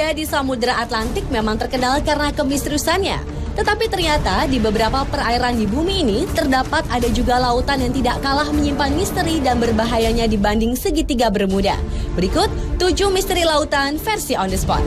bermuda di Samudra Atlantik memang terkenal karena kemisteriusannya. Tetapi ternyata di beberapa perairan di bumi ini terdapat ada juga lautan yang tidak kalah menyimpan misteri dan berbahayanya dibanding segitiga Bermuda. Berikut 7 misteri lautan versi on the spot.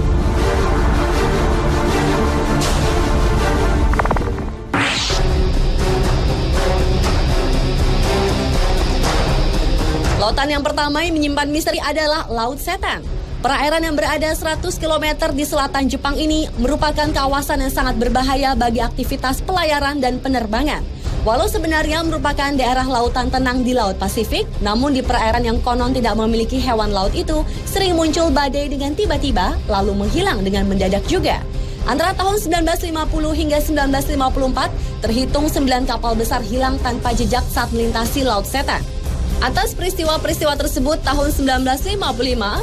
Lautan yang pertama yang menyimpan misteri adalah Laut Setan. Perairan yang berada 100 km di selatan Jepang ini merupakan kawasan yang sangat berbahaya bagi aktivitas pelayaran dan penerbangan. Walau sebenarnya merupakan daerah lautan tenang di Laut Pasifik, namun di perairan yang konon tidak memiliki hewan laut itu sering muncul badai dengan tiba-tiba lalu menghilang dengan mendadak juga. Antara tahun 1950 hingga 1954, terhitung 9 kapal besar hilang tanpa jejak saat melintasi Laut Setan. Atas peristiwa-peristiwa tersebut, tahun 1955,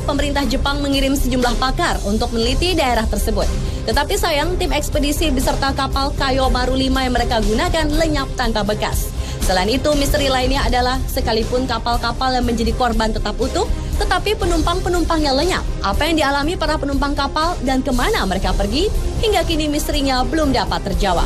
pemerintah Jepang mengirim sejumlah pakar untuk meneliti daerah tersebut. Tetapi sayang, tim ekspedisi beserta kapal Kayo Maru 5 yang mereka gunakan lenyap tanpa bekas. Selain itu, misteri lainnya adalah sekalipun kapal-kapal yang menjadi korban tetap utuh, tetapi penumpang-penumpangnya lenyap. Apa yang dialami para penumpang kapal dan kemana mereka pergi, hingga kini misterinya belum dapat terjawab.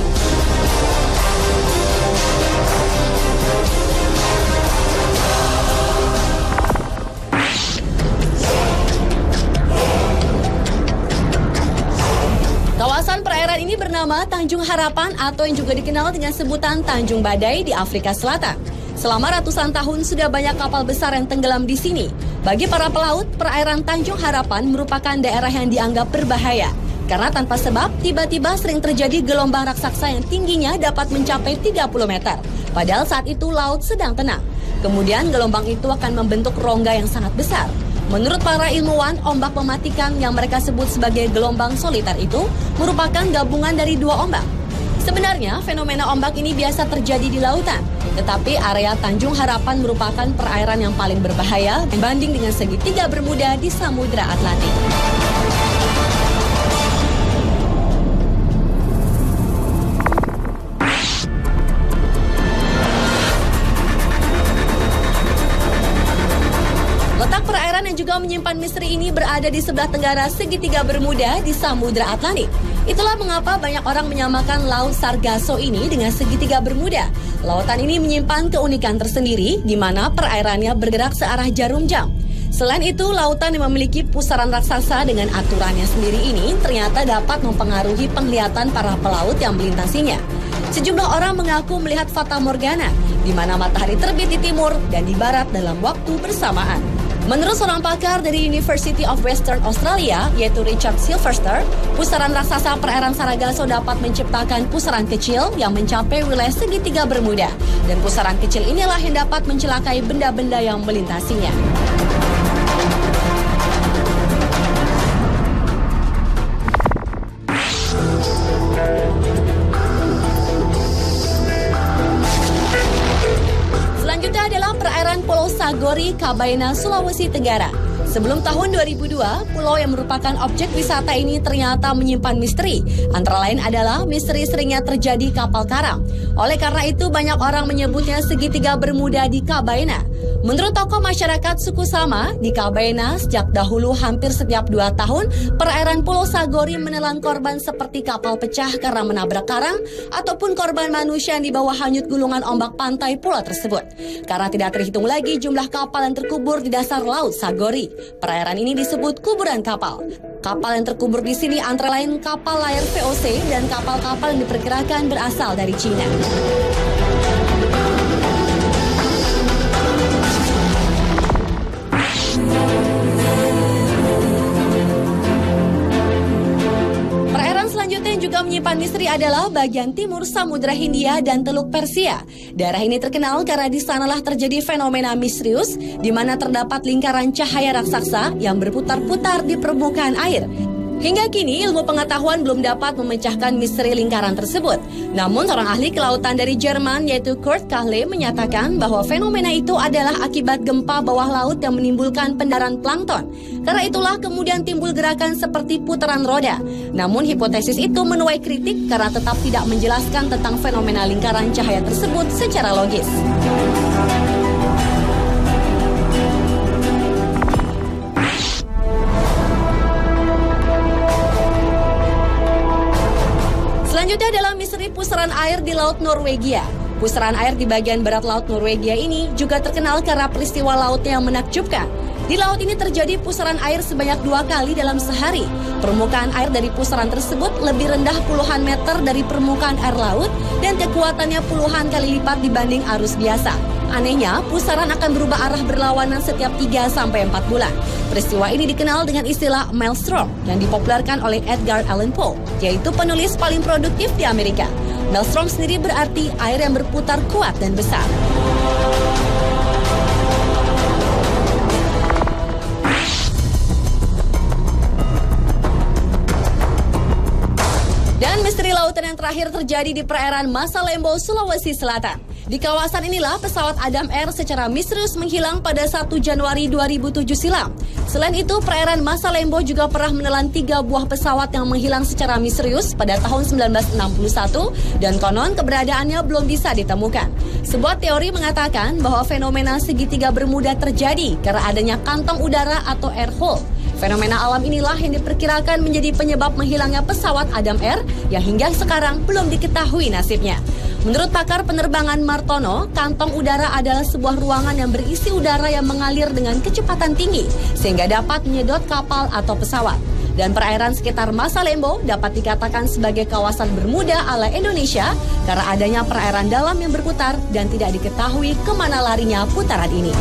Kawasan perairan ini bernama Tanjung Harapan atau yang juga dikenal dengan sebutan Tanjung Badai di Afrika Selatan. Selama ratusan tahun sudah banyak kapal besar yang tenggelam di sini. Bagi para pelaut, perairan Tanjung Harapan merupakan daerah yang dianggap berbahaya. Karena tanpa sebab, tiba-tiba sering terjadi gelombang raksasa yang tingginya dapat mencapai 30 meter. Padahal saat itu laut sedang tenang. Kemudian gelombang itu akan membentuk rongga yang sangat besar. Menurut para ilmuwan, ombak mematikan yang mereka sebut sebagai gelombang soliter itu merupakan gabungan dari 2 ombak. Sebenarnya, fenomena ombak ini biasa terjadi di lautan. Tetapi area Tanjung Harapan merupakan perairan yang paling berbahaya dibanding dengan segitiga Bermuda di Samudra Atlantik. Perairan yang juga menyimpan misteri ini berada di sebelah tenggara segitiga Bermuda di Samudra Atlantik. Itulah mengapa banyak orang menyamakan Laut Sargasso ini dengan segitiga Bermuda. Lautan ini menyimpan keunikan tersendiri di mana perairannya bergerak searah jarum jam. Selain itu, lautan yang memiliki pusaran raksasa dengan aturannya sendiri ini ternyata dapat mempengaruhi penglihatan para pelaut yang melintasinya. Sejumlah orang mengaku melihat fata morgana, di mana matahari terbit di timur dan di barat dalam waktu bersamaan. Menurut seorang pakar dari University of Western Australia, yaitu Richard Silverster, pusaran raksasa perairan Sargasso dapat menciptakan pusaran kecil yang mencapai wilayah segitiga Bermuda. Dan pusaran kecil inilah yang dapat mencelakai benda-benda yang melintasinya. Selanjutnya adalah perairan Pulau Sagori, Kabaena, Sulawesi Tenggara. Sebelum tahun 2002, pulau yang merupakan objek wisata ini ternyata menyimpan misteri. Antara lain adalah misteri seringnya terjadi kapal karam. Oleh karena itu, banyak orang menyebutnya segitiga Bermuda di Kabaena. Menurut tokoh masyarakat suku Sama, di Kabaena sejak dahulu hampir setiap 2 tahun, perairan Pulau Sagori menelan korban seperti kapal pecah karena menabrak karang, ataupun korban manusia yang dibawa hanyut gulungan ombak pantai pulau tersebut. Karena tidak terhitung lagi jumlah kapal yang terkubur di dasar Laut Sagori. Perairan ini disebut kuburan kapal. Kapal yang terkubur di sini antara lain kapal layar VOC dan kapal-kapal yang diperkirakan berasal dari Cina. Selanjutnya yang juga menyimpan misteri adalah bagian timur Samudra Hindia dan Teluk Persia. Daerah ini terkenal karena di sanalah terjadi fenomena misterius di mana terdapat lingkaran cahaya raksasa yang berputar-putar di permukaan air. Hingga kini ilmu pengetahuan belum dapat memecahkan misteri lingkaran tersebut. Namun seorang ahli kelautan dari Jerman yaitu Kurt Kahle menyatakan bahwa fenomena itu adalah akibat gempa bawah laut yang menimbulkan pendaran plankton. Karena itulah kemudian timbul gerakan seperti putaran roda. Namun hipotesis itu menuai kritik karena tetap tidak menjelaskan tentang fenomena lingkaran cahaya tersebut secara logis. Selanjutnya adalah misteri pusaran air di Laut Norwegia. Pusaran air di bagian barat Laut Norwegia ini juga terkenal karena peristiwa lautnya yang menakjubkan. Di laut ini terjadi pusaran air sebanyak 2 kali dalam sehari. Permukaan air dari pusaran tersebut lebih rendah puluhan meter dari permukaan air laut dan kekuatannya puluhan kali lipat dibanding arus biasa. Anehnya, pusaran akan berubah arah berlawanan setiap 3-4 bulan. Peristiwa ini dikenal dengan istilah maelstrom yang dipopulerkan oleh Edgar Allan Poe, yaitu penulis paling produktif di Amerika. Maelstrom sendiri berarti air yang berputar kuat dan besar. Dan misteri lautan yang terakhir terjadi di perairan Masalembo, Sulawesi Selatan. Di kawasan inilah pesawat Adam Air secara misterius menghilang pada 1 Januari 2007 silam. Selain itu, perairan Masalembo juga pernah menelan 3 buah pesawat yang menghilang secara misterius pada tahun 1961 dan konon keberadaannya belum bisa ditemukan. Sebuah teori mengatakan bahwa fenomena segitiga Bermuda terjadi karena adanya kantong udara atau air hole. Fenomena alam inilah yang diperkirakan menjadi penyebab menghilangnya pesawat Adam Air yang hingga sekarang belum diketahui nasibnya. Menurut pakar penerbangan Martono, kantong udara adalah sebuah ruangan yang berisi udara yang mengalir dengan kecepatan tinggi sehingga dapat menyedot kapal atau pesawat. Dan perairan sekitar Masalembo dapat dikatakan sebagai kawasan Bermuda ala Indonesia karena adanya perairan dalam yang berputar dan tidak diketahui kemana larinya putaran ini.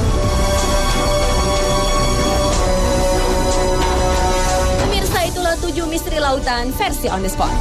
Pemirsa, itulah 7 misteri lautan versi On The Spot.